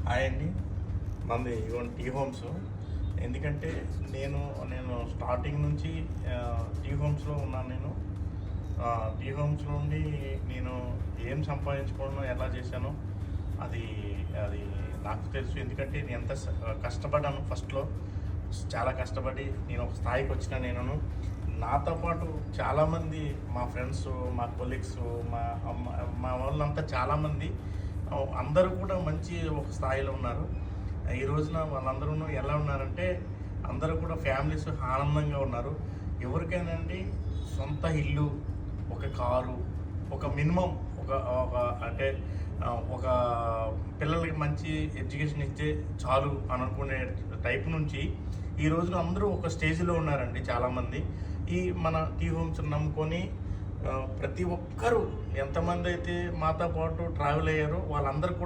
Hi అండి. మంది ఇవన్నీ టీ హోమ్స్. ఎందుకంటే నేను నేను స్టార్టింగ్ నుంచి టీ హోమ్స్లో ఉన్నాను. టీ హోమ్స్లో ఉండి నేను ఏం సంపాదించుకోవడం ఎలా చేశానో అది అది నాకు తెలుసు. ఎందుకంటే నేను ఎంత కష్టపడ్డాను ఫస్ట్లో. చాలా కష్టపడి నేను ఒక స్థాయికి వచ్చిన నాతో పాటు చాలామంది మా ఫ్రెండ్స్, మా కొలీగ్స్, మా వాళ్ళంతా చాలామంది అందరూ కూడా మంచి ఒక స్థాయిలో ఉన్నారు. ఈ రోజున వాళ్ళందరూ ఎలా ఉన్నారంటే అందరూ కూడా ఫ్యామిలీస్ ఆనందంగా ఉన్నారు. ఎవరికైనా అండి సొంత ఇల్లు, ఒక కారు, ఒక మినిమం ఒక ఒక అంటే ఒక పిల్లలకి మంచి ఎడ్యుకేషన్ ఇస్తే చాలు అని అనుకునే టైప్ నుంచి ఈ రోజున అందరూ ఒక స్టేజ్లో ఉన్నారండి చాలామంది. ఈ మన టీ హోమ్స్ నమ్ముకొని ప్రతి ఒక్కరూ ఎంతమంది అయితే మాతో పాటు ట్రావెల్ అయ్యారో వాళ్ళందరూ కూడా